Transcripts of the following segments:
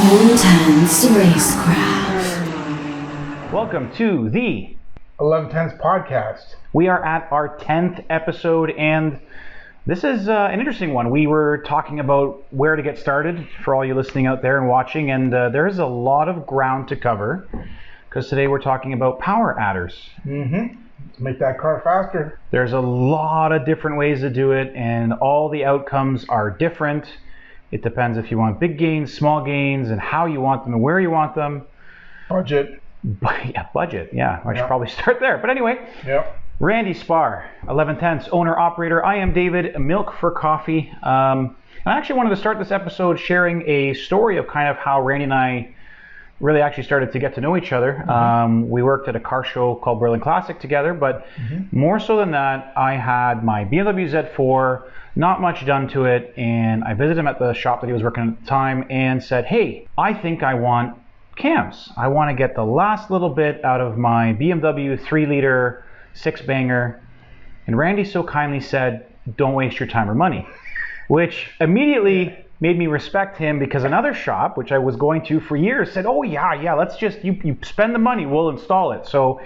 All Turns Racecraft. Welcome to the 1110s podcast. We are at our 10th episode, and this is an interesting one. We were talking about where to get started for all you listening out there and watching, and there's a lot of ground to cover because today we're talking about power adders. To make that car faster. There's a lot of different ways to do it, and all the outcomes are different. It depends if you want big gains, small gains, and how you want them and where you want them. Budget. Budget. Yeah, I should probably start there. But anyway, Randy Spar, 1110s, owner, operator. I am David, Milk for Coffee. I actually wanted to start this episode sharing a story of kind of how Randy and I really actually started to get to know each other. We worked at a car show called Berlin Classic together, but more so than that, I had my BMW Z4, not much done to it, and I visited him at the shop that he was working at the time and said, hey, I think I want cams. I want to get the last little bit out of my BMW 3-liter 6-banger. And Randy so kindly said, don't waste your time or money, which immediately made me respect him, because another shop, which I was going to for years, said, oh yeah, let's just, you spend the money, we'll install it. So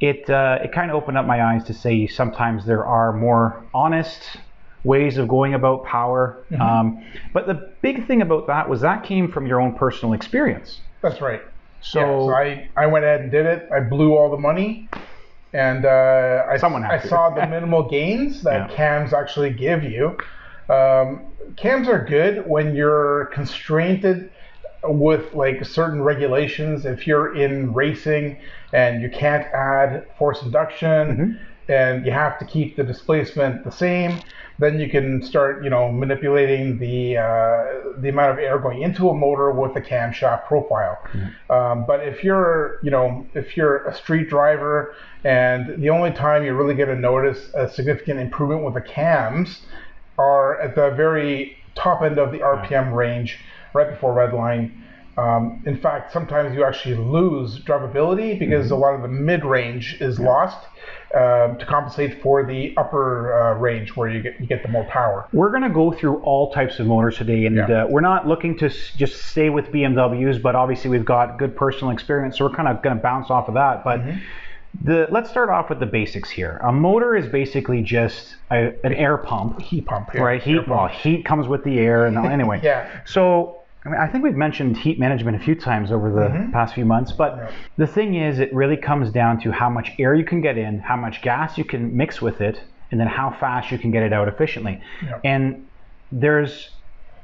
it kind of opened up my eyes to say sometimes there are more honest ways of going about power. But the big thing about that was that came from your own personal experience. That's right. So I went ahead and did it. I blew all the money, and I saw the minimal gains that cams actually give you. Cams are good when you're constrained with like certain regulations. If you're in racing and you can't add force induction and you have to keep the displacement the same, then you can start, manipulating the amount of air going into a motor with the camshaft profile. But if you're a street driver and the only time you're really going to notice a significant improvement with the cams are at the very top end of the RPM range, right before red line. In fact, sometimes you actually lose drivability because a lot of the mid-range is lost to compensate for the upper range where you get the more power. We're going to go through all types of motors today, and we're not looking to just stay with BMWs, but obviously we've got good personal experience, so we're kind of going to bounce off of that. But let's start off with the basics here. A motor is basically just an air pump. Heat pump. Right, heat comes with the air, and anyway. So I think we've mentioned heat management a few times over the past few months, but the thing is, it really comes down to how much air you can get in, how much gas you can mix with it, and then how fast you can get it out efficiently. And there's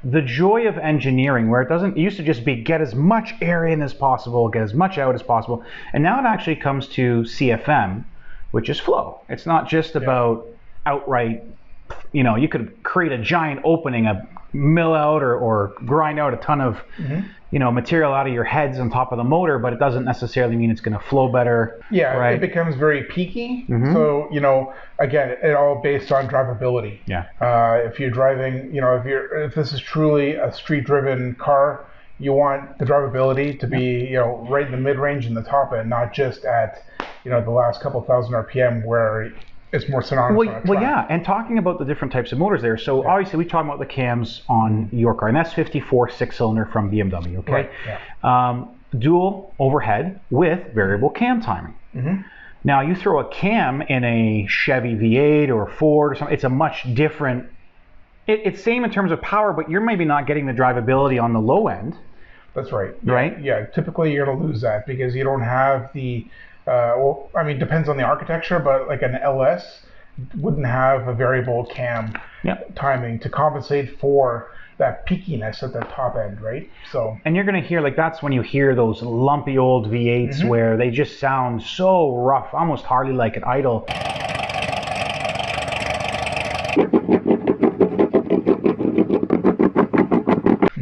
the joy of engineering where it used to just be get as much air in as possible, get as much out as possible, and now it actually comes to CFM, which is flow. It's not just about outright, you could create a giant opening, mill out or grind out a ton of material out of your heads on top of the motor, but it doesn't necessarily mean it's going to flow better. It becomes very peaky. So again, it all based on drivability. If you're driving, if this is truly a street driven car, you want the drivability to be right in the mid-range and the top end, not just at the last couple thousand RPM where it's more synonymous. And talking about the different types of motors there. So obviously we talk about the cams on your car, an S54 6-cylinder from BMW. Okay, dual overhead with variable cam timing. Now you throw a cam in a Chevy V8 or Ford or something, it's a much different. It's same in terms of power, but you're maybe not getting the drivability on the low end. That's right. Right. Yeah. Typically you're going to lose that because you don't have the. Depends on the architecture, but like an LS wouldn't have a variable cam timing to compensate for that peakiness at the top end, right? So. And you're going to hear, that's when you hear those lumpy old V8s where they just sound so rough, almost hardly like an idle.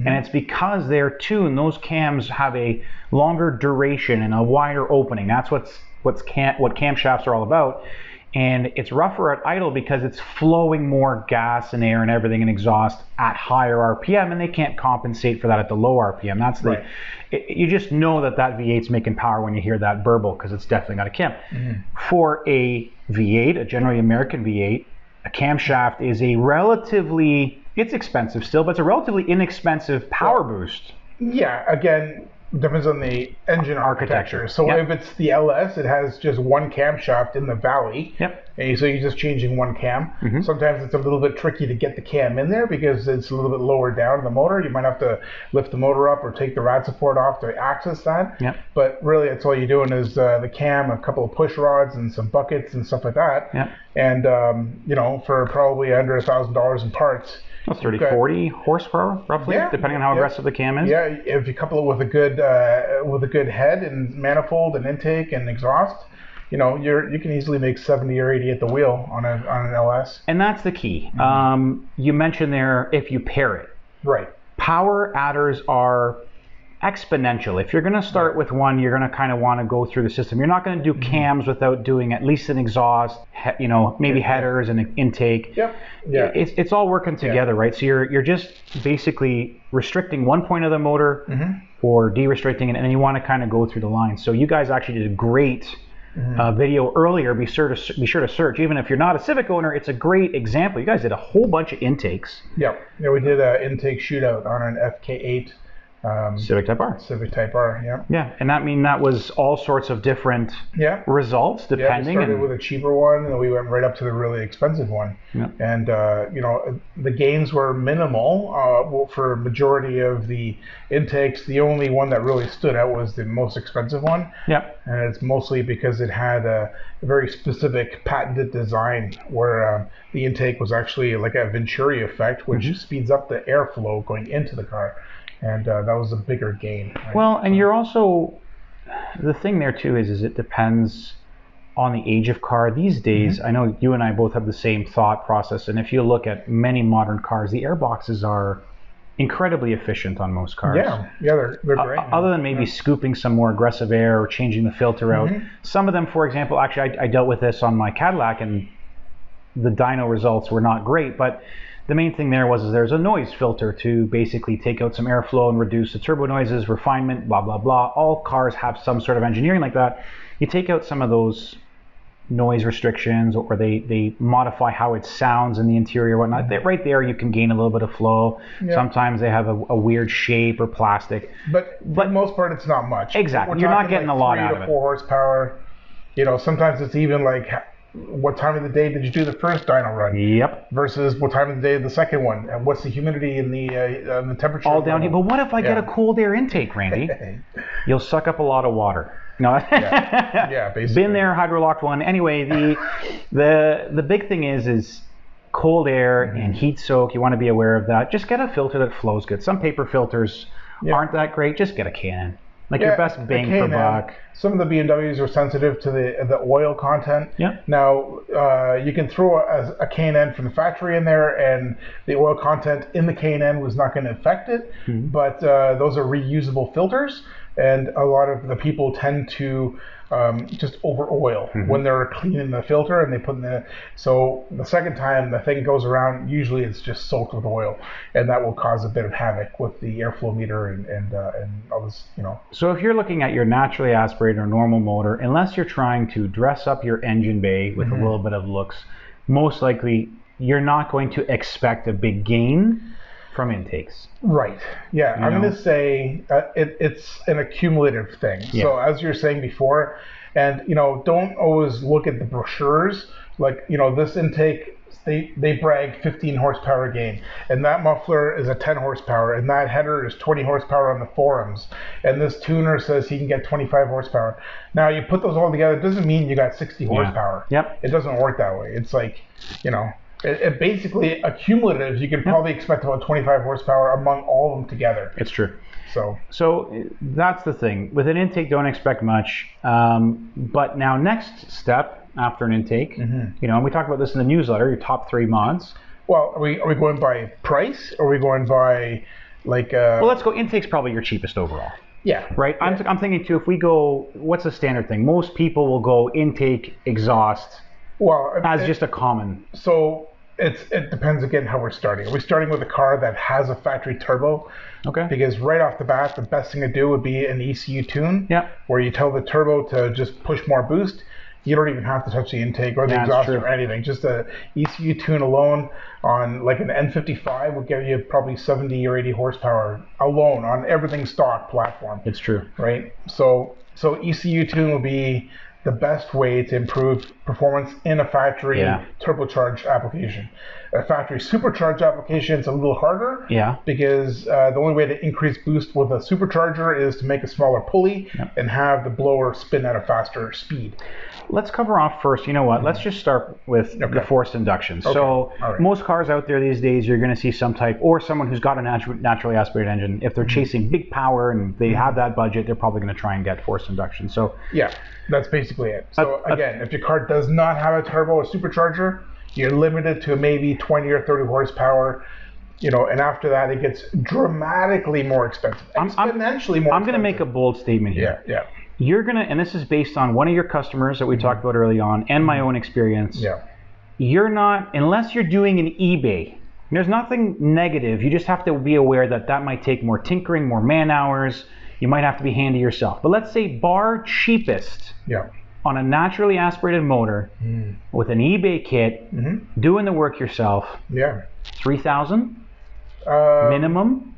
And it's because they're tuned. Those cams have a longer duration and a wider opening. That's what camshafts are all about. And it's rougher at idle because it's flowing more gas and air and everything and exhaust at higher RPM, and they can't compensate for that at the low RPM. That's you just know that V8's making power when you hear that burble, because it's definitely not a cam. For a V8, a generally American V8, a camshaft is a relatively, it's expensive still, but it's a relatively inexpensive power boost. Yeah, again, depends on the engine architecture. So if it's the LS, it has just one camshaft in the valley. And so you're just changing one cam. Sometimes it's a little bit tricky to get the cam in there because it's a little bit lower down in the motor. You might have to lift the motor up or take the rad support off to access that. But really, it's all you're doing is the cam, a couple of push rods, and some buckets and stuff like that. And you know, for probably under $1,000 in parts. 30, 40 horsepower, roughly, depending on how aggressive the cam is. Yeah, if you couple it with a good head and manifold and intake and exhaust, you know, you can easily make 70 or 80 at the wheel on an LS. And that's the key. You mentioned there if you pair it. Right. Power adders are exponential. If you're going to start with one, you're going to kind of want to go through the system. You're not going to do cams without doing at least an exhaust, you know, maybe headers and an intake. It's all working together, right? So you're just basically restricting one point of the motor or de-restricting it, and then you want to kind of go through the line. So you guys actually did a great video earlier. Be sure to search. Even if you're not a Civic owner, it's a great example. You guys did a whole bunch of intakes. Yeah, we did an intake shootout on an FK8. Civic Type R. Civic Type R, yeah. And that was all sorts of different results depending. We started with a cheaper one, and we went right up to the really expensive one. And you know, the gains were minimal for majority of the intakes. The only one that really stood out was the most expensive one. And it's mostly because it had a very specific patented design where the intake was actually like a Venturi effect, which speeds up the airflow going into the car. And that was a bigger gain. Right? Well, and you're also, the thing there too is it depends on the age of car. These days, I know you and I both have the same thought process, and if you look at many modern cars, the airboxes are incredibly efficient on most cars. They're great. Other than maybe scooping some more aggressive air or changing the filter out. Some of them, for example, actually I dealt with this on my Cadillac, and the dyno results were not great, but the main thing there was there's a noise filter to basically take out some airflow and reduce the turbo noises, refinement, blah, blah, blah. All cars have some sort of engineering like that. You take out some of those noise restrictions, or they modify how it sounds in the interior, whatnot. Right there, you can gain a little bit of flow. Sometimes they have a weird shape or plastic. But for the most part, it's not much. Exactly. You're not getting like a lot out of it. 3 to 4 horsepower. You know, sometimes it's even like, what time of the day did you do the first dyno run? Versus what time of the day the second one? And what's the humidity and the temperature? All down here. But what if I get a cold air intake, Randy? You'll suck up a lot of water. No. Basically. Been there, hydrolocked one. Anyway, the big thing is cold air and heat soak. You want to be aware of that. Just get a filter that flows good. Some paper filters aren't that great. Just get a K&N. Like your best bang for buck. Some of the BMWs are sensitive to the oil content. Now, you can throw a K&N from the factory in there, and the oil content in the K&N was not going to affect it. But those are reusable filters, and a lot of the people tend to just over oil when they're cleaning the filter, and they put in so the second time the thing goes around, usually it's just soaked with oil, and that will cause a bit of havoc with the airflow meter and all this, you know. So if you're looking at your naturally aspirated or normal motor, unless you're trying to dress up your engine bay with a little bit of looks, most likely you're not going to expect a big gain from intakes. Right. Yeah. I'm going to say it's an accumulative thing. So as you're saying before, and you know, don't always look at the brochures. Like, you know, this intake, they brag 15 horsepower gain, and that muffler is a 10 horsepower, and that header is 20 horsepower on the forums, and this tuner says he can get 25 horsepower. Now you put those all together, it doesn't mean you got 60 horsepower. It doesn't work that way. It's like, you know, it basically accumulative. You can probably expect about 25 horsepower among all of them together. It's true. So that's the thing. With an intake, don't expect much. But now, next step after an intake, you know, and we talk about this in the newsletter, your top 3 mods. Well, are we going by price, or are we going by like? Well, let's go. Intake's probably your cheapest overall. Right. I'm thinking too. If we go, what's the standard thing? Most people will go intake, exhaust. Well, as just a common. So it depends again how we're starting. Are we starting with a car that has a factory turbo? Okay. Because right off the bat, the best thing to do would be an ECU tune, where you tell the turbo to just push more boost. you don't even have to touch the intake or the exhaust or anything. Just a ECU tune alone on like an N55 will give you probably 70 or 80 horsepower alone on everything stock platform. It's true. Right? So ECU tune will be the best way to improve performance in a factory turbocharged application. A factory supercharged application is a little harder because the only way to increase boost with a supercharger is to make a smaller pulley and have the blower spin at a faster speed. Let's cover off first. You know what? Let's just start with the forced induction. Okay. So most cars out there these days, you're going to see some type, or someone who's got a naturally aspirated engine. If they're chasing big power and they have that budget, they're probably going to try and get forced induction. So yeah, that's basically it. So again, if your car does not have a turbo or supercharger, you're limited to maybe 20 or 30 horsepower. You know, and after that, it gets dramatically more expensive, exponentially more. I'm going to make a bold statement here. Yeah. You're going to, and this is based on one of your customers that we talked about early on and my own experience. Yeah. You're not, unless you're doing an eBay, there's nothing negative. You just have to be aware that that might take more tinkering, more man hours. You might have to be handy yourself. But let's say bar cheapest on a naturally aspirated motor with an eBay kit, doing the work yourself. Yeah. $3,000 minimum.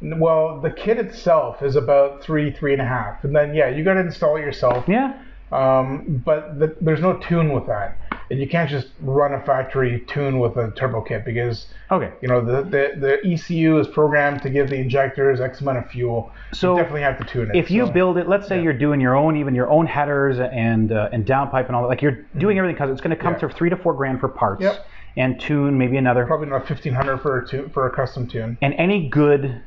Well, the kit itself is about $3,500, and then you got to install it yourself. Yeah. But there's no tune with that, and you can't just run a factory tune with a turbo kit because you know the ECU is programmed to give the injectors X amount of fuel. So you definitely have to tune it. If you build it, let's say you're doing your own, even your own headers and downpipe and all that, like you're doing everything, because it's going to come to $3,000 to $4,000 for parts. Yep. And tune maybe another. Probably not $1,500 for a custom tune. And any good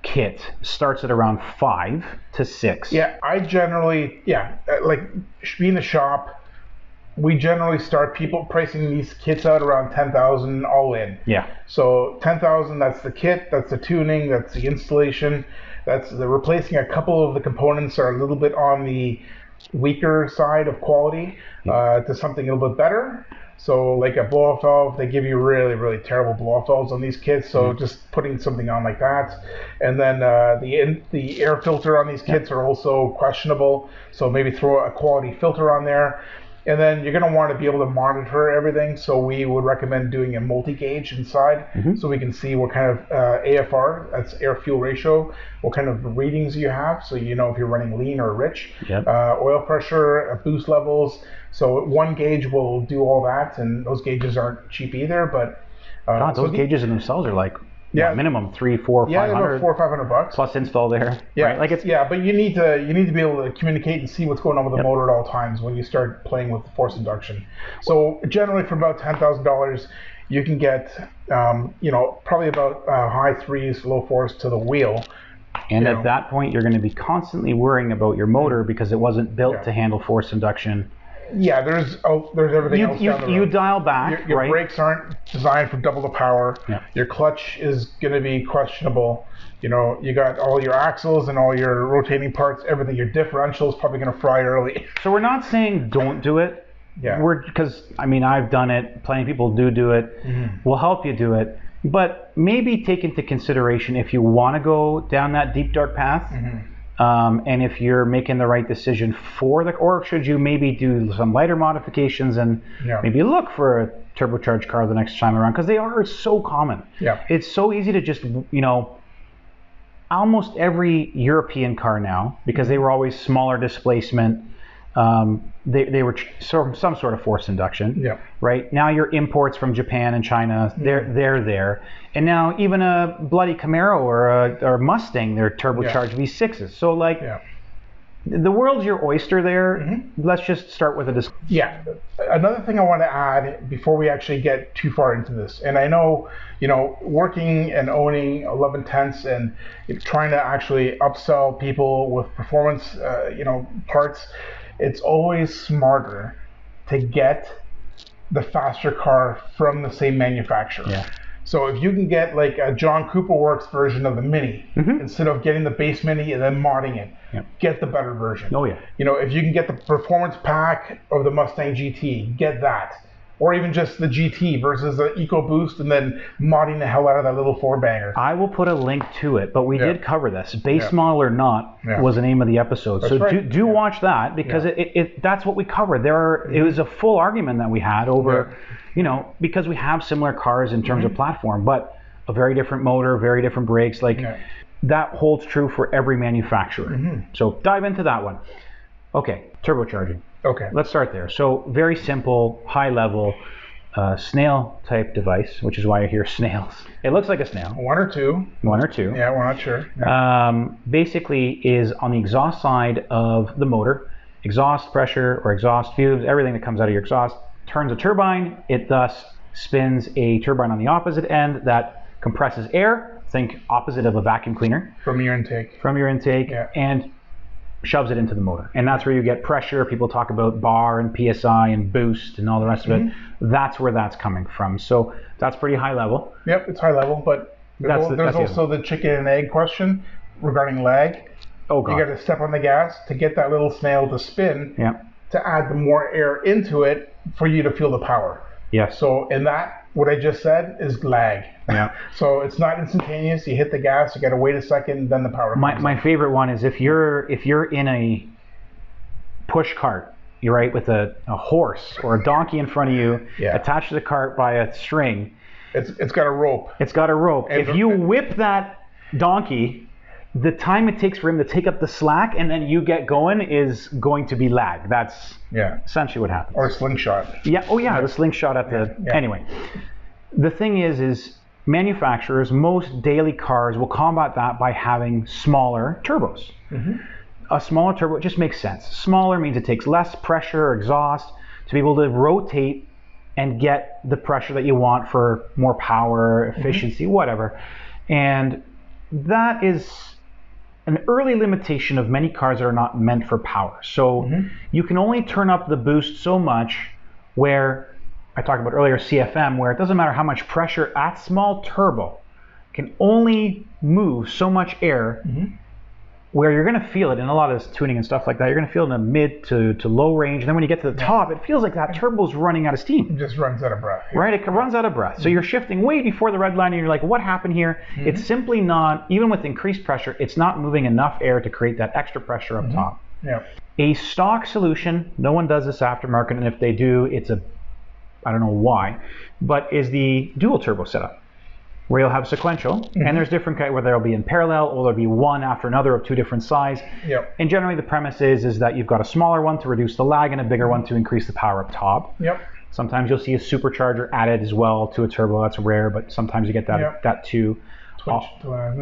kit starts at around 5 to 6. Yeah, I generally, like being a shop, we generally start people pricing these kits out around $10,000 all in. Yeah. So $10,000, that's the kit, that's the tuning, that's the installation, that's the replacing a couple of the components are a little bit on the weaker side of quality to something a little bit better. So like a blow-off valve, they give you really, really terrible blow-off valves on these kits. So just putting something on like that. And then the air filter on these kits are also questionable. So maybe throw a quality filter on there. And then you're going to want to be able to monitor everything. So we would recommend doing a multi-gauge inside so we can see what kind of AFR, that's air-fuel ratio, what kind of readings you have. So you know if you're running lean or rich, oil pressure, boost levels. So one gauge will do all that, and those gauges aren't cheap either. But those gauges in themselves are like minimum $300, $400, $500. Yeah, about $400 or $500 plus install there. Yeah, right? Like it's but you need to be able to communicate and see what's going on with the motor at all times when you start playing with forced induction. So generally, for about $10,000, you can get probably about high 3s, low 4s to the wheel. And at that point, you're going to be constantly worrying about your motor because it wasn't built to handle forced induction. Yeah, there's everything else down the road. You dial back, your brakes aren't designed for double the power. Yeah. Your clutch is going to be questionable. You know, you got all your axles and all your rotating parts, everything. Your differential is probably going to fry early. So we're not saying don't do it. Yeah. Because I've done it. Plenty of people do it. We'll help you do it. But maybe take into consideration if you want to go down that deep dark path. And if you're making the right decision or should you maybe do some lighter modifications and maybe look for a turbocharged car the next time around, because they are so common. Yeah. It's so easy to just, almost every European car now, because they were always smaller displacement, they were some sort of forced induction. Yeah. Right? Now your imports from Japan and China, they're there. And now even a bloody Camaro or a Mustang, they're turbocharged V6s. So the world's your oyster there. Let's just start with a Another thing I want to add before we actually get too far into this, and I know, working and owning 1110s and trying to actually upsell people with performance, parts, it's always smarter to get the faster car from the same manufacturer. Yeah. So if you can get like a John Cooper Works version of the Mini, instead of getting the base Mini and then modding it, get the better version. Oh yeah. If you can get the performance pack of the Mustang GT, get that. or even just the GT versus the EcoBoost, and then modding the hell out of that little 4-banger. I will put a link to it, but we did cover this. Base model or not was the name of the episode. That's right. do watch that, because that's what we covered. It was a full argument that we had over, because we have similar cars in terms of platform, but a very different motor, very different brakes. That holds true for every manufacturer. So dive into that one. Okay, turbocharging. Okay. Let's start there. So very simple, high level, snail type device, which is why I hear snails. It looks like a snail. One or two. Yeah, we're not sure. Yeah. Basically is on the exhaust side of the motor, exhaust pressure or exhaust fumes, everything that comes out of your exhaust turns a turbine. It thus spins a turbine on the opposite end that compresses air, think opposite of a vacuum cleaner. From your intake. And shoves it into the motor. And that's where you get pressure. People talk about bar and PSI and boost and all the rest of it. That's where that's coming from. So that's pretty high level. Yep, it's high level, but there's also the chicken and egg question regarding lag. Oh, God. You got to step on the gas to get that little snail to spin, to add the more air into it for you to feel the power. Yes. So in that, what I just said is lag. Yeah. So it's not instantaneous. You hit the gas, you got to wait a second, then the power comes. My favorite one is if you're in a push cart, you're right, with a horse or a donkey in front of you, attached to the cart by a string. It's got a rope. It's got a rope. And if you whip that donkey, the time it takes for him to take up the slack and then you get going is going to be lag. That's essentially what happens. Or a slingshot. Yeah. Oh yeah, the slingshot at the anyway. The thing is manufacturers, most daily cars will combat that by having smaller turbos. A smaller turbo just makes sense. Smaller means it takes less pressure or exhaust to be able to rotate and get the pressure that you want for more power, efficiency, whatever. And that is an early limitation of many cars that are not meant for power. So you can only turn up the boost so much, where I talked about earlier CFM, where it doesn't matter how much pressure at small turbo can only move so much air, where you're going to feel it in a lot of this tuning and stuff like that. You're going to feel it in a mid to low range. And then when you get to the top, it feels like that turbo's running out of steam. It just runs out of breath. Right? It runs out of breath. So you're shifting way before the red line and you're like, what happened here? It's simply not, even with increased pressure, it's not moving enough air to create that extra pressure up top. A stock solution, no one does this aftermarket, and if they do, it's I don't know why, but is the dual turbo setup, where you'll have sequential, and there's different kind where there'll be in parallel, or there'll be one after another of two different size. And generally the premise is that you've got a smaller one to reduce the lag and a bigger one to increase the power up top. Sometimes you'll see a supercharger added as well to a turbo. That's rare, but sometimes you get that too.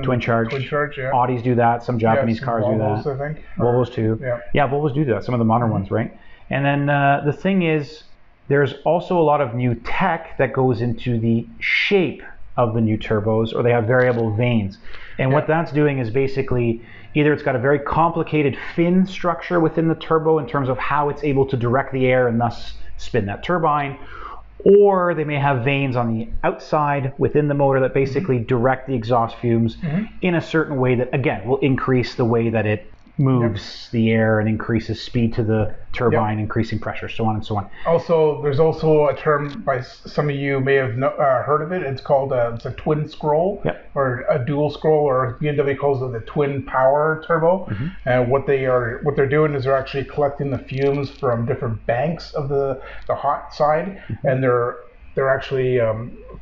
Twin charge. Audis do that. Some Japanese cars Volvos, do that. I think. Volvos too. Volvos do that. Some of the modern ones, right? And then the thing is, there's also a lot of new tech that goes into the shape of the new turbos, or they have variable vanes. And what that's doing is basically either it's got a very complicated fin structure within the turbo in terms of how it's able to direct the air and thus spin that turbine, or they may have vanes on the outside within the motor that basically direct the exhaust fumes in a certain way that, again, will increase the way that it moves the air and increases speed to the turbine, increasing pressure, so on and so on. Also, there's also a term by some of you may have heard of it. It's called it's a twin scroll or a dual scroll, or BMW calls it the twin power turbo. And what they're doing is they're actually collecting the fumes from different banks of the hot side, and they're actually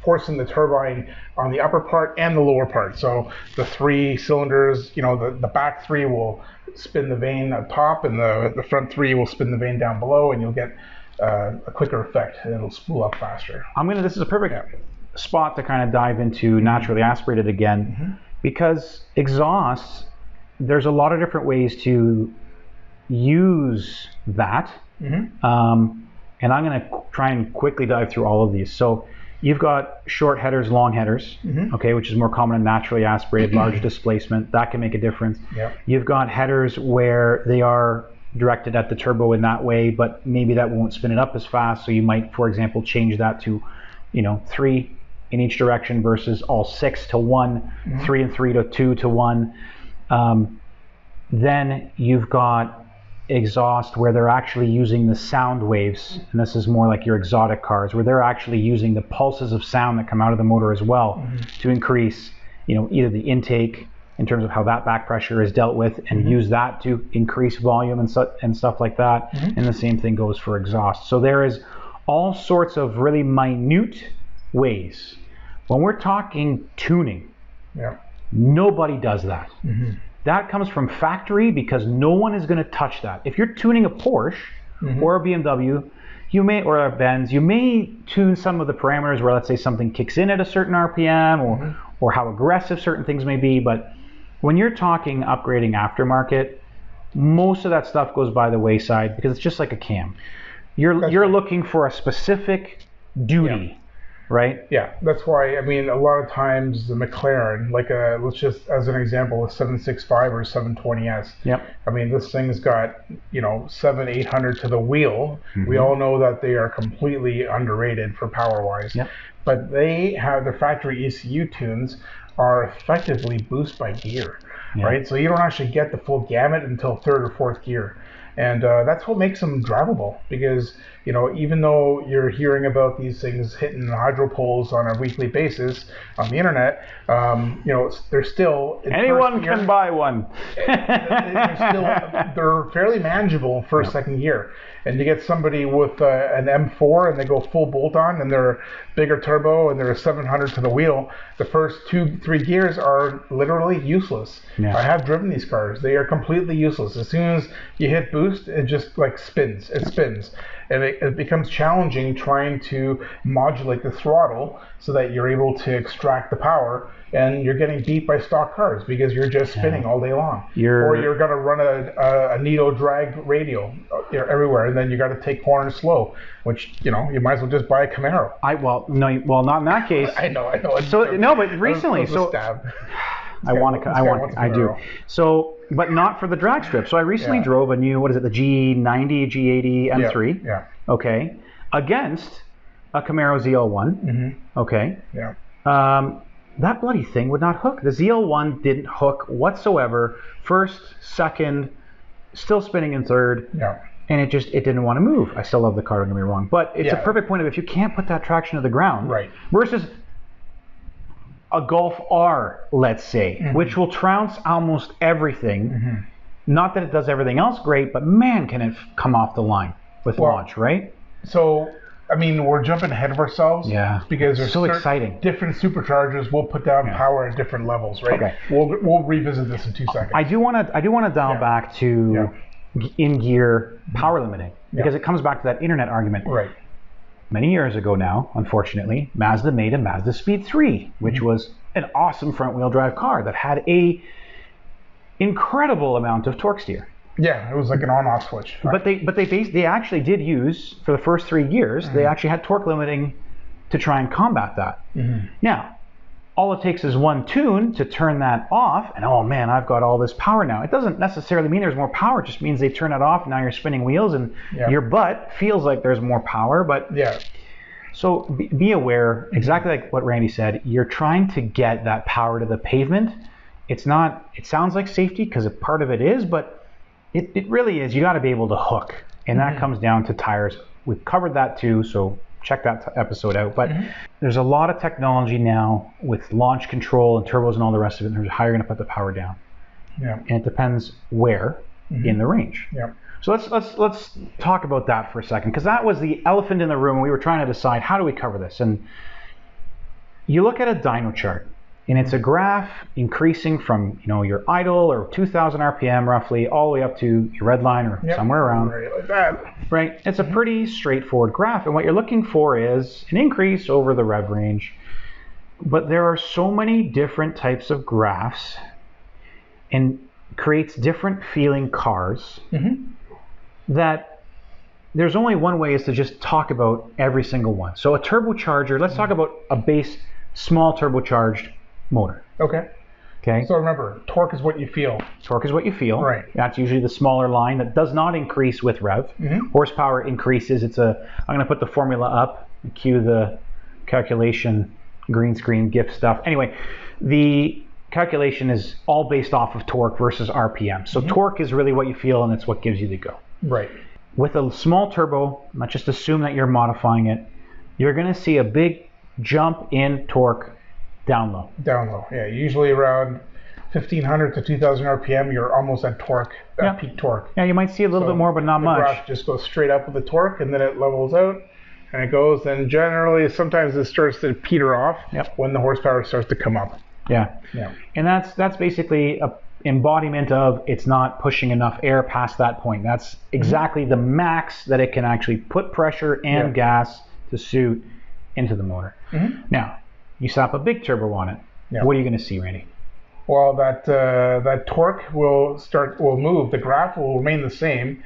forcing the turbine on the upper part and the lower part. So the three cylinders, the back three will spin the vane up top, and the front three will spin the vane down below, and you'll get a quicker effect, and it'll spool up faster. This is a perfect spot to kind of dive into naturally aspirated again, because exhausts, there's a lot of different ways to use that. And I'm going to try and quickly dive through all of these. So you've got short headers, long headers, which is more common in naturally aspirated, large displacement. That can make a difference. You've got headers where they are directed at the turbo in that way, but maybe that won't spin it up as fast. So you might, for example, change that to, 3 in each direction versus all 6 to 1, 3 and 3 to 2 to 1. Then you've got exhaust where they're actually using the sound waves, and this is more like your exotic cars, where they're actually using the pulses of sound that come out of the motor as well to increase, either the intake in terms of how that back pressure is dealt with, and use that to increase volume and stuff like that. And the same thing goes for exhaust. So there is all sorts of really minute ways. When we're talking tuning, nobody does that. That comes from factory because no one is going to touch that. If you're tuning a Porsche or a BMW, or a Benz, you may tune some of the parameters where, let's say, something kicks in at a certain RPM or how aggressive certain things may be. But when you're talking upgrading aftermarket, most of that stuff goes by the wayside because it's just like a cam. You're looking for a specific duty. Right? Yeah, that's why, I mean, a lot of times the McLaren, like let's just, as an example, a 765 or 720S. I mean, this thing's got, 700-800 to the wheel. We all know that they are completely underrated for power-wise. But they have, their factory ECU tunes are effectively boost by gear, right? So you don't actually get the full gamut until third or fourth gear. And that's what makes them drivable, because even though you're hearing about these things hitting hydro poles on a weekly basis on the internet, they're still anyone can buy one. They're fairly manageable first, second gear. And you get somebody with an M4 and they go full bolt on and they're bigger turbo and they're 700 to the wheel, the first 2-3 gears are literally useless. I have driven these cars. They are completely useless. As soon as you hit boost, it just like spins. It spins. And it becomes challenging trying to modulate the throttle so that you're able to extract the power, and you're getting beat by stock cars because you're just spinning all day long. Or you're going to run a Nito drag radial everywhere, and then you got to take corners slow, which, you might as well just buy a Camaro. Not in that case. I know. But recently, I do. So, but not for the drag strip. So I recently drove a new, the G90, G80 M3. Okay. Against a Camaro ZL1. Okay. That bloody thing would not hook. The ZL1 didn't hook whatsoever. First, second, still spinning in third. And it didn't want to move. I still love the car, don't get me wrong. But it's a perfect point of, if you can't put that traction to the ground, versus a Golf R, let's say, which will trounce almost everything. Not that it does everything else great, but man, can it come off the line with launch, right? So, I mean, we're jumping ahead of ourselves. Because there's so exciting. Different superchargers will put down power at different levels, right? Okay. We'll revisit this in 2 seconds. I do want to dial back to in-gear power limiting, because it comes back to that internet argument. Many years ago now, unfortunately, Mazda made a Mazda Speed 3, which was an awesome front-wheel drive car that had a incredible amount of torque steer. It was like an on-off switch. But they actually did use, for the first 3 years, they actually had torque limiting to try and combat that. Now, all it takes is one tune to turn that off, and oh man, I've got all this power now. It doesn't necessarily mean there's more power, it just means they turn it off, and now you're spinning wheels, and your butt feels like there's more power, but so be aware, exactly like what Randy said, you're trying to get that power to the pavement. It's not, it sounds like safety, because a part of it is, but it really is. You got to be able to hook, and that comes down to tires. We've covered that too, so check that episode out. But there's a lot of technology now with launch control and turbos and all the rest of it in terms of how you're going to put the power down. And it depends where in the range. So let's talk about that for a second, because that was the elephant in the room. We were trying to decide, how do we cover this? And you look at a dyno chart, and it's a graph increasing from your idle or 2,000 RPM roughly all the way up to your red line or somewhere around. Like that. Right? It's a pretty straightforward graph, and what you're looking for is an increase over the rev range. But there are so many different types of graphs, and creates different feeling cars, that there's only one way, is to just talk about every single one. So a turbocharger, let's talk about a base small turbocharged motor. Okay. So remember, torque is what you feel. Torque is what you feel. Right. That's usually the smaller line that does not increase with rev. Horsepower increases. I'm going to put the formula up, cue the calculation, green screen, GIF stuff. Anyway, the calculation is all based off of torque versus RPM. So torque is really what you feel, and it's what gives you the go. Right. With a small turbo, let's just assume that you're modifying it, you're going to see a big jump in torque down low. Down low, yeah. Usually around 1,500 to 2,000 RPM, you're almost at torque, peak torque. Yeah, you might see a little bit more, but not much. The graph just goes straight up with the torque, and then it levels out, and it goes. And generally, sometimes it starts to peter off when the horsepower starts to come up. Yeah. And that's basically a embodiment of it's not pushing enough air past that point. That's exactly the max that it can actually put pressure and gas to suit into the motor. Now, you slap a big turbo on it. What are you going to see, Randy? Well, that torque will move. The graph will remain the same.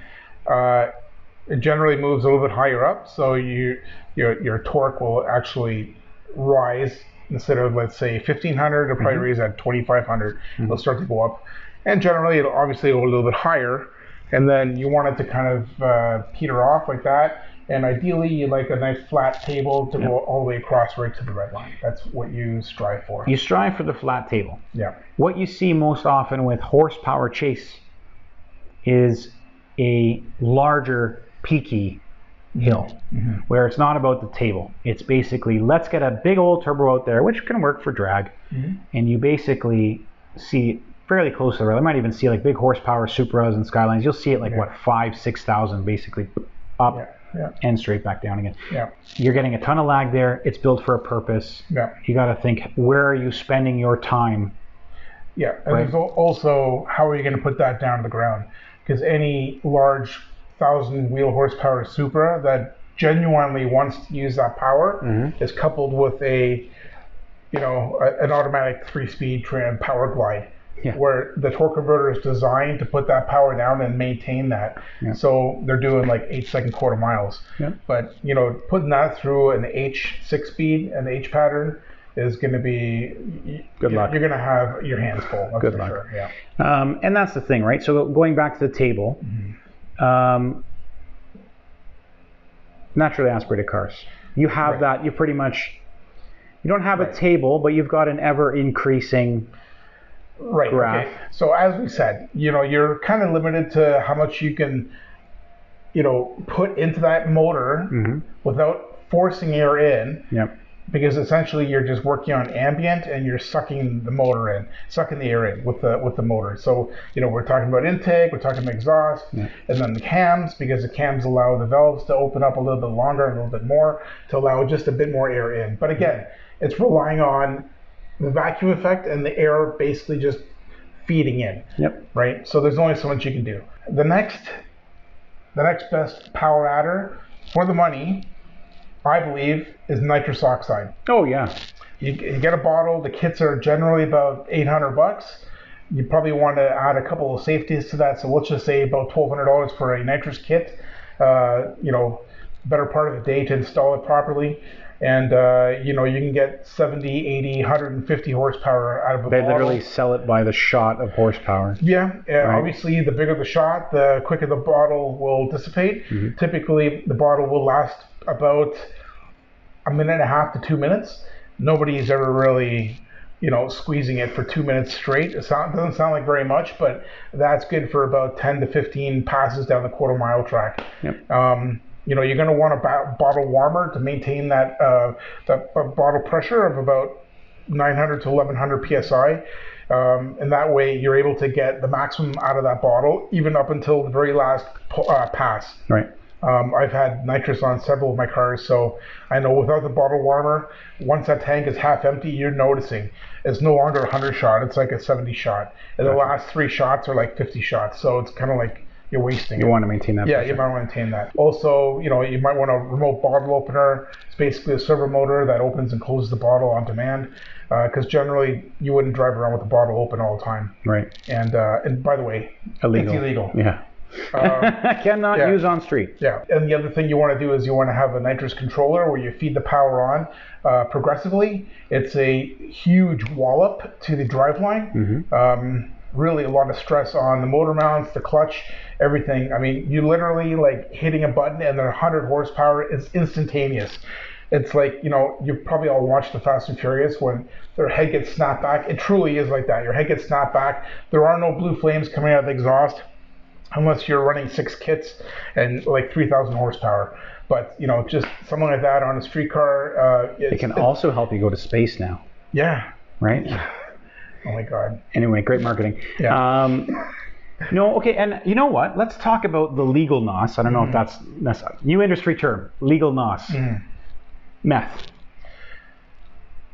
It generally moves a little bit higher up, so your torque will actually rise. Instead of, let's say, 1,500, it'll probably raise at 2,500. It'll start to go up. And generally, it'll obviously go a little bit higher. And then you want it to kind of peter off like that. And ideally, you like a nice flat table to go all the way across right to the red line. That's what you strive for. You strive for the flat table. Yeah. What you see most often with horsepower chase is a larger peaky hill, where it's not about the table. It's basically, let's get a big old turbo out there, which can work for drag, and you basically see fairly close to the rail. I might even see like big horsepower Supras and Skylines. You'll see it like what, 5,000-6,000 basically up and straight back down again. You're getting a ton of lag there. It's built for a purpose. You got to think, where are you spending your time? And there's also, how are you going to put that down to the ground? Because any large 1,000 wheel horsepower Supra that genuinely wants to use that power is coupled with an automatic 3-speed trim power glide, where the torque converter is designed to put that power down and maintain that. So they're doing like 8-second quarter miles. But putting that through an H 6-speed, an H pattern, is going to be good luck. You're going to have your hands full. That's good for luck. Sure. And that's the thing, right? So going back to the table. Naturally aspirated cars. You have that, you pretty much, you don't have a table, but you've got an ever increasing graph. Okay. So as we said, you're kind of limited to how much you can, put into that motor without forcing air in. Because essentially you're just working on ambient and you're sucking the air in with the motor. So we're talking about intake, we're talking about exhaust, and then the cams, because the cams allow the valves to open up a little bit longer, a little bit more, to allow just a bit more air in. But again, it's relying on the vacuum effect and the air basically just feeding in. Right. So there's only so much you can do. The next best power adder for the money, I believe, is nitrous oxide. Oh yeah. You get a bottle. The kits are generally about $800. You probably want to add a couple of safeties to that. So let's just say about $1,200 for a nitrous kit. Better part of the day to install it properly. And you can get 70, 80, 150 horsepower out of a bottle. They literally sell it by the shot of horsepower. Obviously, the bigger the shot, the quicker the bottle will dissipate. Typically, the bottle will last about a minute and a half to 2 minutes. Nobody's ever really, squeezing it for 2 minutes straight. It doesn't sound like very much, but that's good for about 10 to 15 passes down the quarter-mile track. You're going to want a bottle warmer to maintain that bottle pressure of about 900 to 1100 psi. And that way you're able to get the maximum out of that bottle, even up until the very last pass. I've had nitrous on several of my cars, so I know without the bottle warmer, once that tank is half empty, you're noticing it's no longer a 100 shot, it's like a 70 shot. And the last 3 shots are like 50 shots, so it's kind of like you're wasting it. You want to maintain that. Yeah, you might want to maintain that. Also, you might want a remote bottle opener. It's basically a servo motor that opens and closes the bottle on demand, because generally you wouldn't drive around with the bottle open all the time. And by the way, illegal. It's illegal. Cannot use on street. And the other thing you want to do is you want to have a nitrous controller where you feed the power on progressively. It's a huge wallop to the driveline. Really a lot of stress on the motor mounts, the clutch, everything. I mean, you literally like hitting a button and then 100 horsepower is instantaneous. It's like, you've probably all watched the Fast and Furious when their head gets snapped back. It truly is like that. Your head gets snapped back. There are no blue flames coming out of the exhaust unless you're running 6 kits and like 3,000 horsepower. But, just something like that on a street car. It can also help you go to space now. Yeah. Right? Oh my God. Anyway, great marketing. Yeah. No, okay, and you know what? Let's talk about the legal NOS. I don't know if that's a new industry term. Legal NOS. Meth.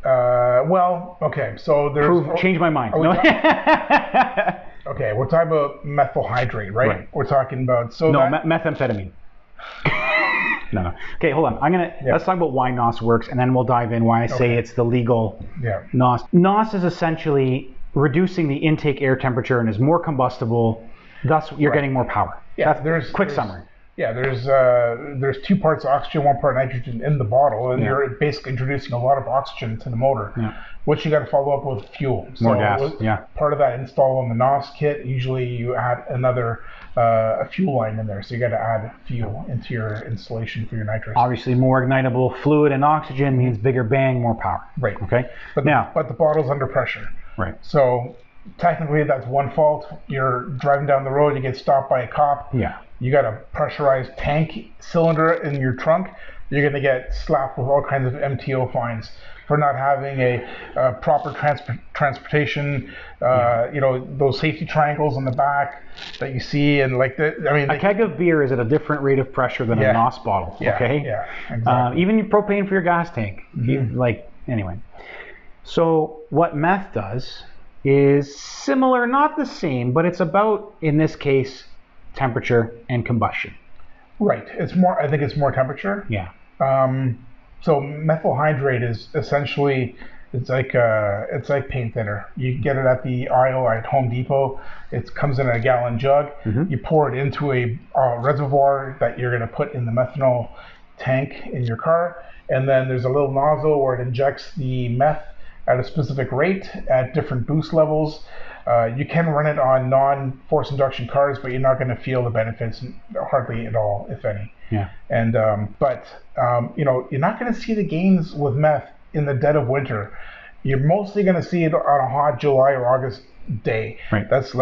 Well, okay, so there's... Change my mind. No. Okay, we're talking about methyl hydrate, right? We're talking about... methamphetamine. No. Okay, hold on. Let's talk about why NOS works, and then we'll dive in why I say it's the legal NOS. NOS is essentially reducing the intake air temperature and is more combustible. Thus, you're getting more power. Yeah, that's quick summary. Yeah, there's 2 parts oxygen, 1 part nitrogen in the bottle, and you're basically introducing a lot of oxygen to the motor, which you got to follow up with fuel. More gas. Part of that install on the NOS kit, usually you add another a fuel line in there, so you got to add fuel into your installation for your nitrous. Obviously, more ignitable fluid and oxygen means bigger bang, more power. Right. Okay. But the bottle's under pressure. Right. So technically, that's one fault. You're driving down the road, you get stopped by a cop. Yeah. You got a pressurized tank cylinder in your trunk. You're going to get slapped with all kinds of MTO fines for not having a proper transportation. Those safety triangles on the back that you see, and a keg of beer is at a different rate of pressure than a NOS bottle. Okay. Yeah. Exactly. Even your propane for your gas tank. Anyway. So what meth does is similar, not the same, but it's about, in this case, temperature and combustion. Right. I think it's more temperature. Yeah. So methyl hydrate is essentially, it's like paint thinner. You get it at the aisle at Home Depot. It comes in a gallon jug. You pour it into a reservoir that you're going to put in the methanol tank in your car, and then there's a little nozzle where it injects the meth at a specific rate at different boost levels. You can run it on non-forced induction cars, but you're not going to feel the benefits hardly at all, if any. Yeah. And you're not going to see the gains with meth in the dead of winter. You're mostly going to see it on a hot July or August day. Right. That's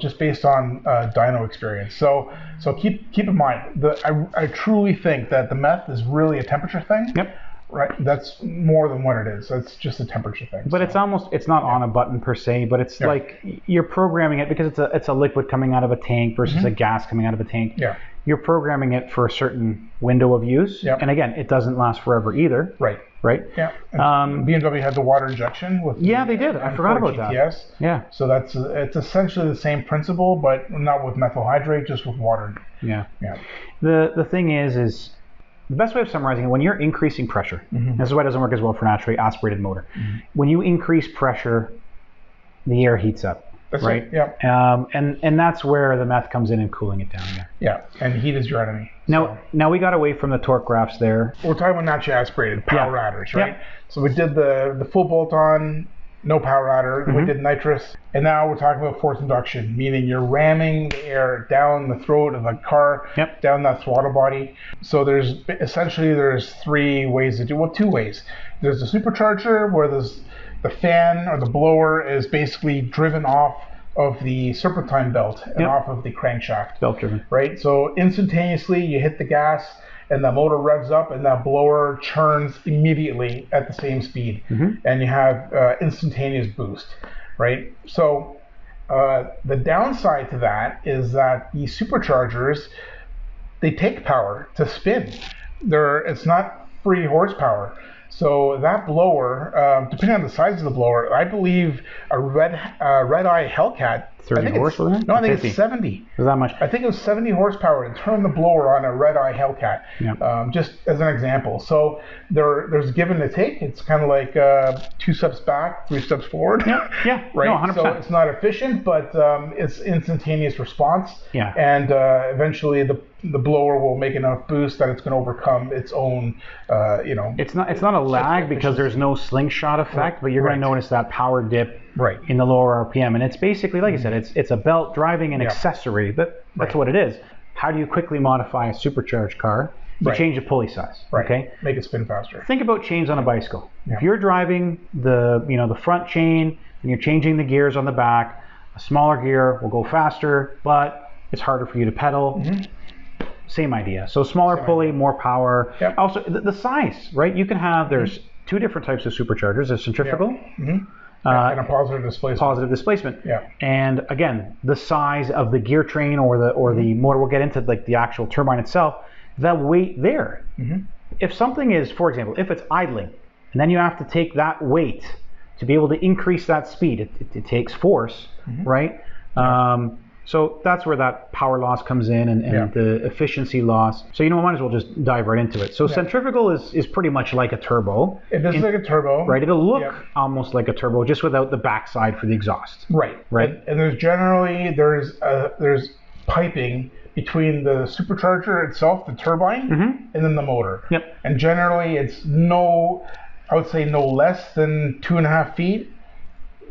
just based on dyno experience. So keep in mind I truly think that the meth is really a temperature thing. Yep. Right, that's more than what it is. That's just a temperature thing. But it's not on a button per se, but it's like you're programming it because it's a liquid coming out of a tank versus a gas coming out of a tank. Yeah. You're programming it for a certain window of use. Yeah. And again, it doesn't last forever either. Right. Right? Yeah. BMW had the water injection with they did. I forgot about GTS. that. Yeah. So it's essentially the same principle, but not with methyl hydrate, just with water. Yeah. Yeah. The thing is the best way of summarizing it, when you're increasing pressure, this is why it doesn't work as well for an naturally aspirated motor. When you increase pressure, the air heats up. That's right. Right. Yeah. And that's where the meth comes in and cooling it down there. Yeah. And heat is your enemy. Now we got away from the torque graphs there. We're talking about naturally aspirated power adders, right? Yeah. So we did the full bolt-on, no power adder. We did nitrous, and now we're talking about forced induction, meaning you're ramming the air down the throat of the car, down that throttle body. So there's 3 ways to do. Well, 2 ways. There's the supercharger, where the fan or the blower is basically driven off of the serpentine belt and off of the crankshaft. Belt driven. Right. So instantaneously you hit the gas, and the motor revs up, and that blower churns immediately at the same speed, and you have instantaneous boost, right? So the downside to that is that the superchargers, they take power to spin. It's not free horsepower. So that blower, depending on the size of the blower, I believe a red eye Hellcat. 30 horsepower? No, I think it's 70. Is that much? I think it was 70 horsepower to turn the blower on a red eye Hellcat. Yeah. Just as an example. So there's give and a take. It's kind of like 2 steps back, 3 steps forward. Yeah. Right. No, 100%. So it's not efficient, but it's instantaneous response. Yeah. And eventually the blower will make enough boost that it's going to overcome its own, It's not a lag because there's no slingshot effect, but you're going to notice that power dip in the lower RPM. And it's basically, like I said, it's a belt driving an accessory. That's what it is. How do you quickly modify a supercharged car? You change the pulley size. Right. Okay. Make it spin faster. Think about chains on a bicycle. If you're driving the front chain and you're changing the gears on the back, a smaller gear will go faster, but it's harder for you to pedal. Same idea. So smaller pulley, more power. Also, the size, right? You can have, there's two different types of superchargers, a centrifugal and a positive displacement. Positive displacement. And again, the size of the gear train or the motor, we'll get into like the actual turbine itself, the weight there. If something is, for example, if it's idling, and then you have to take that weight to be able to increase that speed, it takes force, right? So that's where that power loss comes in and the efficiency loss. So I might as well just dive right into it. So centrifugal is pretty much like a turbo. It is like a turbo. Right, it'll look almost like a turbo, just without the backside for the exhaust. Right. And there's piping between the supercharger itself, the turbine, and then the motor. And generally it's I would say no less than 2.5 feet.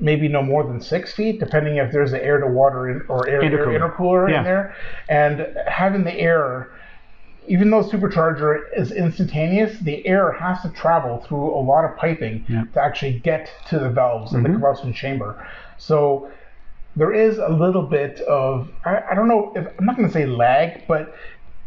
Maybe no more than 6 feet, depending if there's an air to water or air intercooler in there. And having the air, even though supercharger is instantaneous, the air has to travel through a lot of piping to actually get to the valves in the combustion chamber. So there is a little bit of, I don't know, I'm not going to say lag, but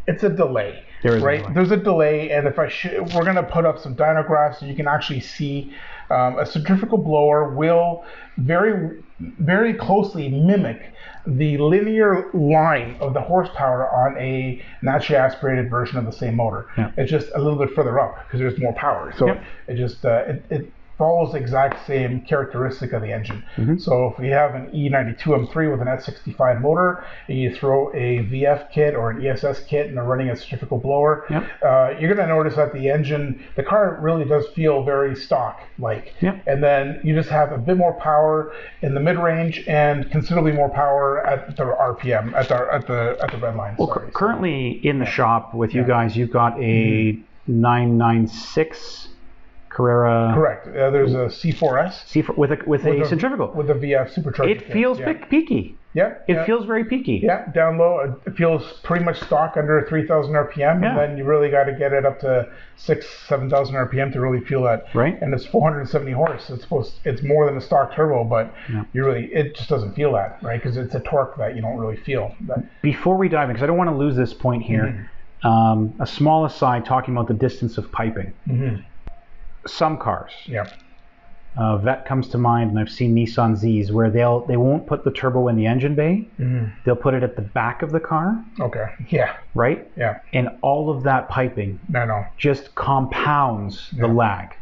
it's a delay. There's a delay, and if we're going to put up some dyno graphs so you can actually see a centrifugal blower will very, very closely mimic the linear line of the horsepower on a naturally aspirated version of the same motor. It's just a little bit further up because there's more power. So it just it follows the exact same characteristic of the engine. So if we have an E92 M3 with an S65 motor, and you throw a VF kit or an ESS kit and they're running a centrifugal blower, you're going to notice that the car really does feel very stock-like. And then you just have a bit more power in the mid-range and considerably more power at the RPM, at the red line. Well, currently in the shop with you guys, you've got a 996 Carrera. Correct. There's a C4S. With a centrifugal. With a VF supercharger. It feels peaky. It feels very peaky. Down low, it feels pretty much stock under 3,000 RPM, and then you really got to get it up to 7,000 RPM to really feel that. Right. And it's 470 horse. It's more than a stock turbo, but it just doesn't feel that, right? Because it's a torque that you don't really feel. Before we dive in, because I don't want to lose this point here, a small aside talking about the distance of piping. Some cars. Vet comes to mind, and I've seen Nissan Zs where they won't put the turbo in the engine bay. They'll put it at the back of the car. Right? And all of that piping just compounds the lag.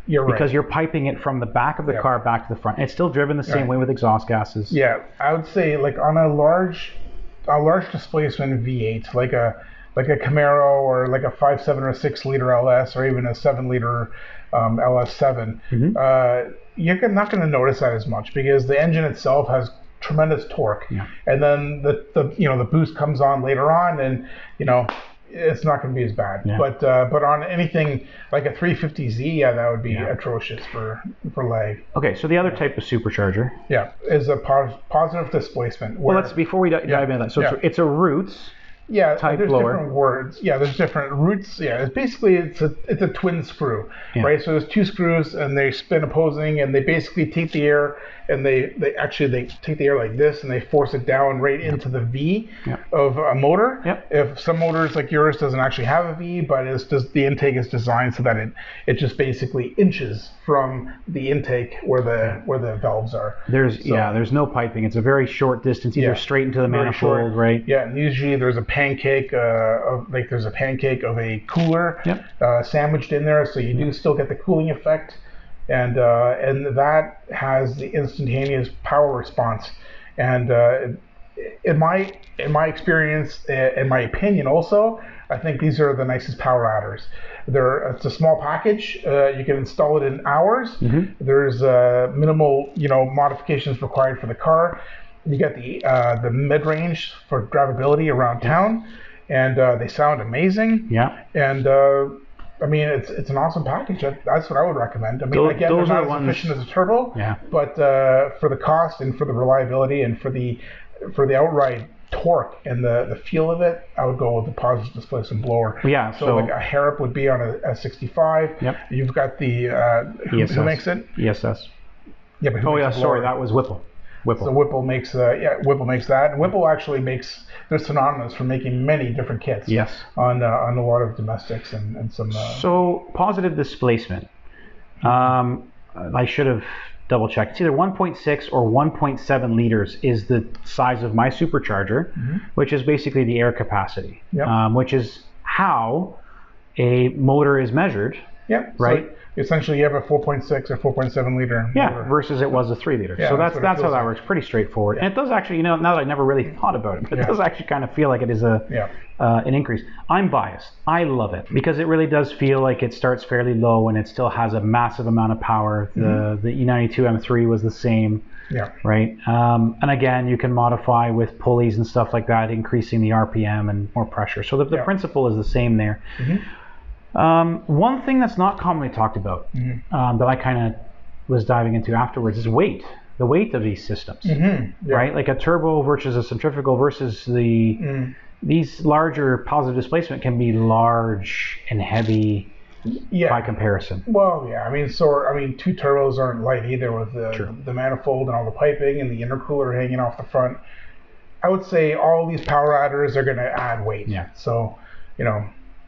Because you're piping it from the back of the car back to the front. It's still driven the same way with exhaust gases. I would say like on a large displacement V8, like a Camaro or like a 5.7 or 6 liter LS or even a 7 liter LS7, you're not going to notice that as much because the engine itself has tremendous torque, and then the boost comes on later on, and it's not going to be as bad. But on anything like a 350Z, that would be atrocious for lag. Okay, so the other type of supercharger, is a positive displacement. Well, before we dive into that. So it's a Roots. Type there's blower. Different words. There's different Roots. It's basically it's a twin screw, right? So there's two screws and they spin opposing, and they basically take the air and they take the air like this and they force it down right into the V of a motor. If some motors like yours doesn't actually have a V, but it's just the intake is designed so that it just basically inches from the intake where the valves are. There's no piping. It's a very short distance, either straight into the manifold, right? And usually there's a pancake of a cooler sandwiched in there, so you do still get the cooling effect. And that has the instantaneous power response. And in my experience, in my opinion, also, I think these are the nicest power adders. It's a small package. You can install it in hours. There's minimal modifications required for the car. You get the mid range for drivability around town, and they sound amazing. And I mean, it's an awesome package. That's what I would recommend. I mean, again, they're not as efficient as a turbo, but for the cost and for the reliability and for the outright torque and the feel of it, I would go with the positive displacement blower. Yeah. So like a Harrop would be on a 65. Yep. You've got the who makes it? ESS. Yeah, but who makes the blower? Sorry, that was Whipple. So Whipple makes Whipple makes that. And Whipple actually makes, they're synonymous for making many different kits. Yes. On a lot of domestics and some. So positive displacement. I should have double checked. It's either 1.6 or 1.7 liters is the size of my supercharger, which is basically the air capacity, which is how a motor is measured. Yeah. Right. So essentially, you have a 4.6 or 4.7 liter. Yeah. motor. Versus it was a 3 liter. Yeah, so that's how that works. Pretty straightforward. And it does actually, now that I never really thought about it, but it does actually kind of feel like it is an increase. I'm biased. I love it because it really does feel like it starts fairly low and it still has a massive amount of power. The E92 M3 was the same. Yeah. Right. And again, you can modify with pulleys and stuff like that, increasing the RPM and more pressure. So the principle is the same there. One thing that's not commonly talked about that I kind of was diving into afterwards is weight. The weight of these systems, right? Like a turbo versus a centrifugal versus these larger positive displacement can be large and heavy by comparison. Well, yeah, I mean, two turbos aren't light either with the manifold and all the piping and the intercooler hanging off the front. I would say all these power adders are going to add weight. Yeah. So,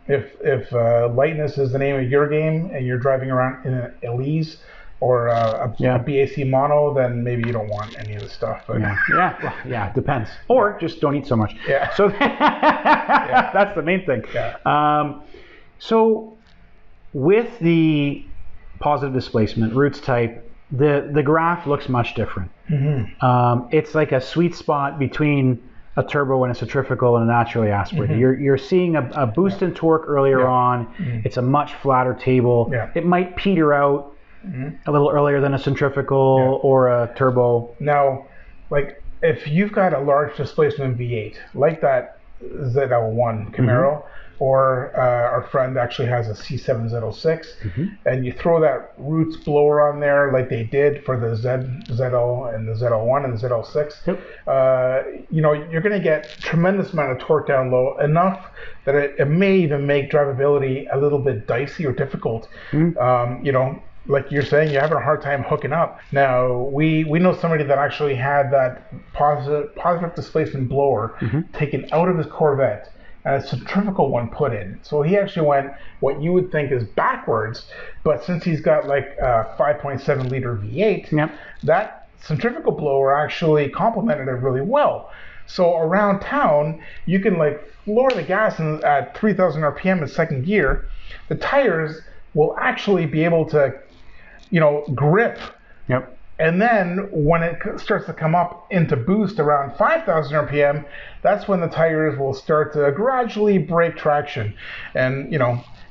if lightness is the name of your game and you're driving around in an Elise or a BAC mono, then maybe you don't want any of the stuff. But it depends. Or just don't eat so much. Yeah. So that's the main thing. Yeah. So with the positive displacement, roots type, the graph looks much different. It's like a sweet spot between a turbo and a centrifugal and a naturally aspirated. You're seeing a boost in torque earlier on. It's a much flatter table. It might peter out a little earlier than a centrifugal or a turbo. Now, like if you've got a large displacement V8, like that ZL1 Camaro, or our friend actually has a C7 ZL6, and you throw that Roots blower on there like they did for the ZL and the ZL1 and the ZL6, you're going to get tremendous amount of torque down low, enough that it may even make drivability a little bit dicey or difficult. Like you're saying, you're having a hard time hooking up. Now, we know somebody that actually had that positive displacement blower taken out of his Corvette and a centrifugal one put in. So he actually went what you would think is backwards, but since he's got like a 5.7 liter V8, that centrifugal blower actually complemented it really well. So around town, you can like floor the gas at 3,000 RPM in second gear. The tires will actually be able to grip. And then when it starts to come up into boost around 5,000 RPM, that's when the tires will start to gradually break traction. And,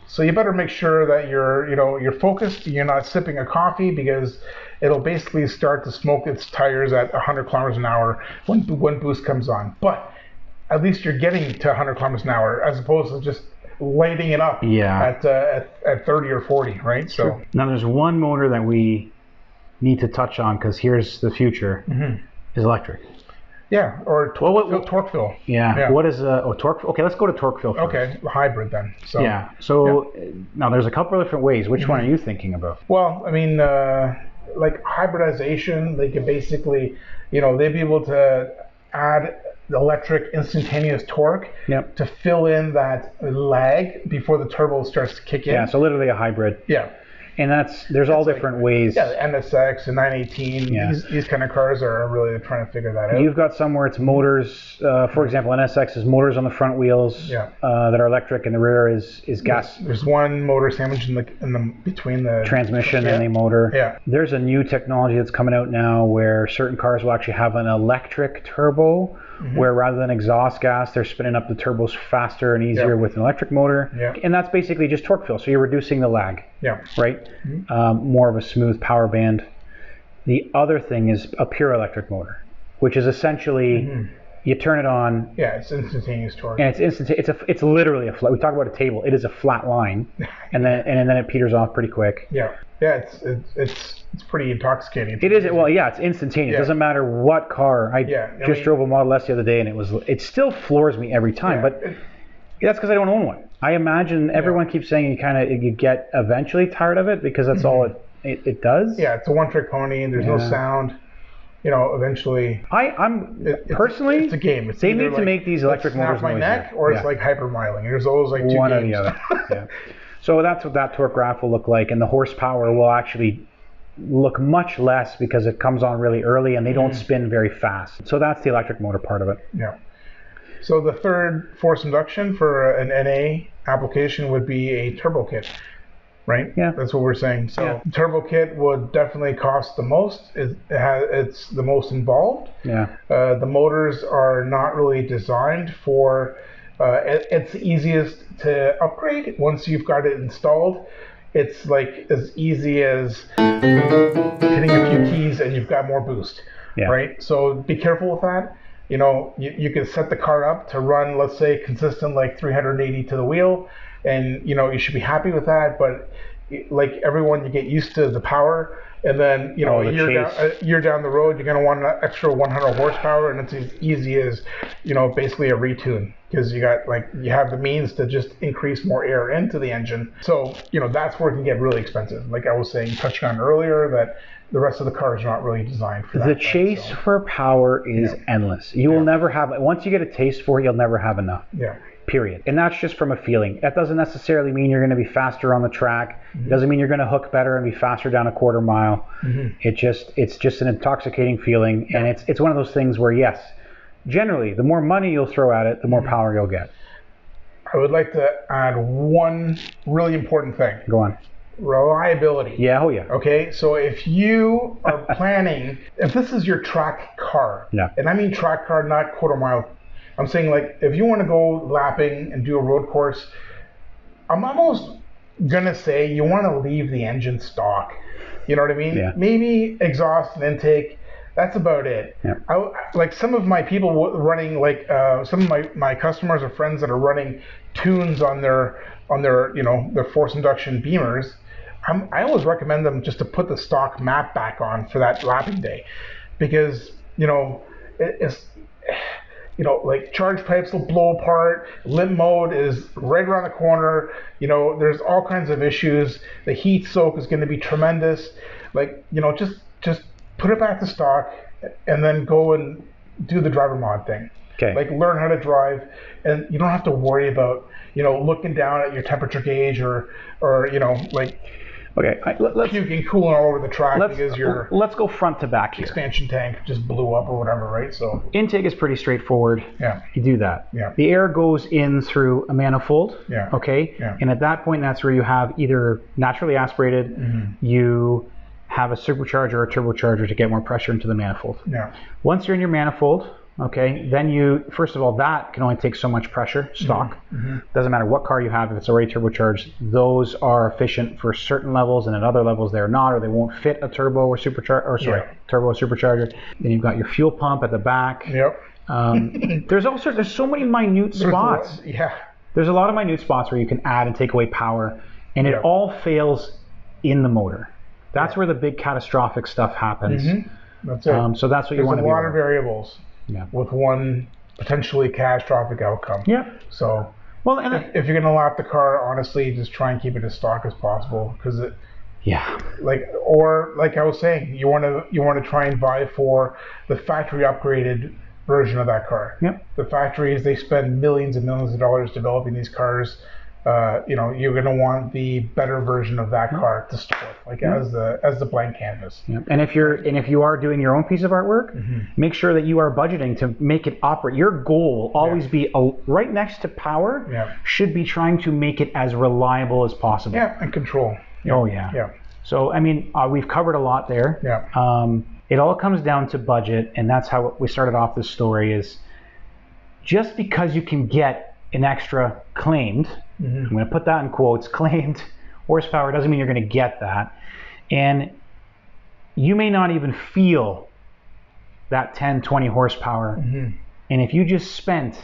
so you better make sure that you're focused, you're not sipping a coffee, because it'll basically start to smoke its tires at 100 kilometers an hour when boost comes on. But at least you're getting to 100 kilometers an hour as opposed to just lighting it up at 30 or 40, right? So now there's one motor that we need to touch on, because here's the future, is electric. Yeah, or torque fill. Yeah. What is torque? Okay, let's go to torque fill first. Okay, hybrid then. So now there's a couple of different ways. Which one are you thinking about? Well, I mean, like hybridization, they could basically, they'd be able to add electric instantaneous torque to fill in that lag before the turbo starts to kick in. Yeah, so literally a hybrid. Yeah. And there's all different ways. Yeah, the NSX and 918, these kind of cars are really trying to figure that out. You've got some where it's motors, for example, NSX is motors on the front wheels that are electric, and the rear is gas. There's one motor sandwich between the transmission and the motor. Yeah. There's a new technology that's coming out now where certain cars will actually have an electric turbo, where rather than exhaust gas, they're spinning up the turbos faster and easier with an electric motor. Yeah. And that's basically just torque fill. So you're reducing the lag. Yeah. Right? More of a smooth power band. The other thing is a pure electric motor, which is essentially You turn it on. Yeah, it's instantaneous torque. And it's instantaneous. It's literally a flat. We talk about a table. It is a flat line, and then it peters off pretty quick. Yeah. Yeah, it's pretty intoxicating. It is. Well, yeah, it's instantaneous. It doesn't matter what car. I just drove a Model S the other day, and it still floors me every time. But that's because I don't own one. I imagine everyone keeps saying you get eventually tired of it because that's all it does. Yeah, it's a one-trick pony, and there's no sound. Eventually. Personally, it's a game. They need to make these electric motors noisier. Snap my neck, or it's like hypermiling. There's always like two one games. Or the other. Yeah. So that's what that torque graph will look like, and the horsepower will actually look much less because it comes on really early and they don't spin very fast. So that's the electric motor part of it. Yeah. So the third forced induction for an NA application would be a turbo kit, right? Yeah. That's what we're saying. So turbo kit would definitely cost the most. It's the most involved. Yeah. The motors are not really designed for. It's the easiest to upgrade once you've got it installed. It's like as easy as hitting a few keys and you've got more boost, right? So be careful with that. You can set the car up to run, let's say, consistent like 380 to the wheel, and you should be happy with that. But like everyone, you get used to the power, and then a year down the road, you're gonna want an extra 100 horsepower, and it's as easy as basically a retune, because you have the means to just increase more air into the engine. So that's where it can get really expensive. Like I was saying, touching on earlier, that the rest of the car is not really designed for that. The chase for power is endless. You will never have, once you get a taste for it, you'll never have enough. Yeah. Period. And that's just from a feeling. That doesn't necessarily mean you're going to be faster on the track. It doesn't mean you're going to hook better and be faster down a quarter mile. It's just an intoxicating feeling, and it's one of those things where, yes, generally, the more money you'll throw at it, the more power you'll get. I would like to add one really important thing. Go on. Reliability. Yeah, Okay, so if you are planning, if this is your track car, and I mean track car, not quarter mile, I'm saying like if you want to go lapping and do a road course, I'm almost gonna say you want to leave the engine stock. You know what I mean? Yeah. Maybe exhaust and intake. That's about it. Yeah. Like some of my people running, like some of my customers or friends that are running tunes on their their forced induction Beamers. I always recommend them just to put the stock map back on for that lapping day, because it's like charge pipes will blow apart. Limp mode is right around the corner. There's all kinds of issues. The heat soak is going to be tremendous. Like just put it back to stock and then go and do the driver mod thing. Okay. Like learn how to drive, and you don't have to worry about looking down at your temperature gauge or like. Okay, let's puking, cooling all over the track because let's go front to back here. Expansion tank just blew up or whatever, right? So intake is pretty straightforward. Yeah. You do that. Yeah. The air goes in through a manifold. Yeah. Okay. Yeah. And at that point, that's where you have either naturally aspirated, you have a supercharger or a turbocharger to get more pressure into the manifold. Yeah. Once you're in your manifold, okay, then first of all, that can only take so much pressure, stock. Doesn't matter what car you have, if it's already turbocharged, those are efficient for certain levels, and at other levels they're not, or they won't fit a turbo or turbo or supercharger. Then you've got your fuel pump at the back. Yep. There's so many minute spots. There's a lot of minute spots where you can add and take away power, and it all fails in the motor. That's where the big catastrophic stuff happens. That's it. So that's what you want to be. There's a lot of variables. Yeah. With one potentially catastrophic outcome. Yeah. So, if you're gonna lap the car, honestly, just try and keep it as stock as possible, because it. Yeah. Like I was saying, you want to try and vie for the factory upgraded version of that car. Yep. The factories, they spend millions and millions of dollars developing these cars. You're going to want the better version of that car to start, as the blank canvas. Yeah. And if you are doing your own piece of artwork, make sure that you are budgeting to make it operate. Your goal will always be right next to power. Should be trying to make it as reliable as possible. Yeah, and control. Oh yeah. Yeah. So we've covered a lot there. Yeah. It all comes down to budget, and that's how we started off this story. Is just because you can get an extra claimed, I'm going to put that in quotes, claimed horsepower doesn't mean you're going to get that. And you may not even feel that 10, 20 horsepower And if you just spent,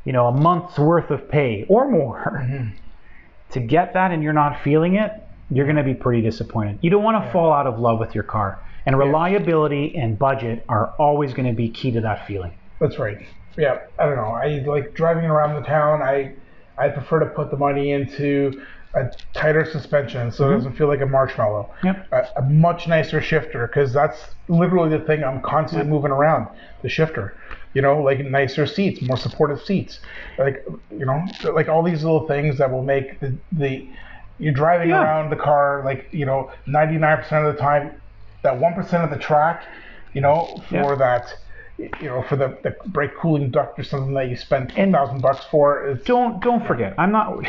a month's worth of pay or more to get that and you're not feeling it, you're going to be pretty disappointed. You don't want to fall out of love with your car. And reliability and budget are always going to be key to that feeling. That's right. Yeah, I don't know. I like driving around the town. I prefer to put the money into a tighter suspension so it doesn't feel like a marshmallow. Yep. A much nicer shifter, because that's literally the thing I'm constantly moving around, the shifter. Like nicer seats, more supportive seats. Like, like all these little things that will make the you're driving around the car, like, 99% of the time, that 1% of the track, for that, for the brake cooling duct or something that you spent $1,000 for. Don't forget, I'm not.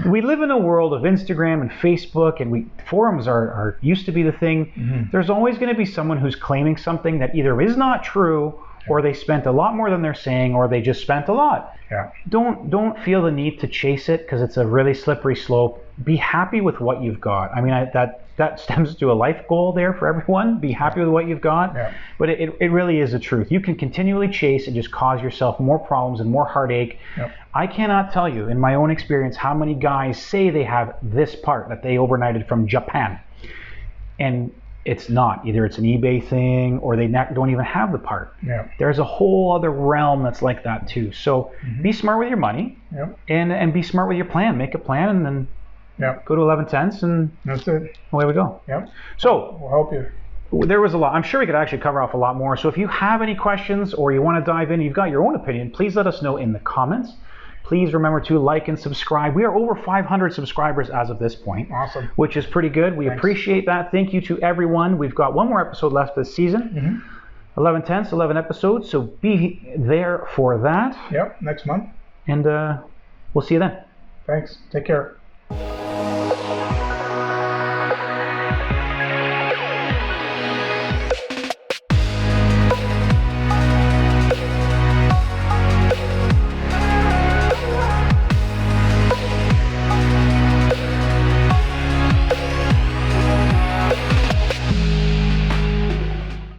We live in a world of Instagram and Facebook, and forums are used to be the thing. There's always going to be someone who's claiming something that either is not true, or they spent a lot more than they're saying, or they just spent a lot. Yeah. Don't feel the need to chase it, because it's a really slippery slope. Be happy with what you've got. I mean, that stems to a life goal there for everyone. Be happy with what you've got. Yeah. But it really is the truth. You can continually chase and just cause yourself more problems and more heartache. Yep. I cannot tell you in my own experience how many guys say they have this part that they overnighted from Japan, and it's not. Either it's an eBay thing, or they don't even have the part. Yeah. There's a whole other realm that's like that too. So be smart with your money, and be smart with your plan. Make a plan, and then go to 11/10, and that's it. Away we go. Yep. So we'll help you. There was a lot. I'm sure we could actually cover off a lot more. So if you have any questions, or you want to dive in, you've got your own opinion, please let us know in the comments. Please remember to like and subscribe. We are over 500 subscribers as of this point. Awesome. Which is pretty good. We appreciate that. Thank you to everyone. We've got one more episode left this season. 11/10, 11 episodes. So be there for that. Yep, next month. And we'll see you then. Thanks. Take care.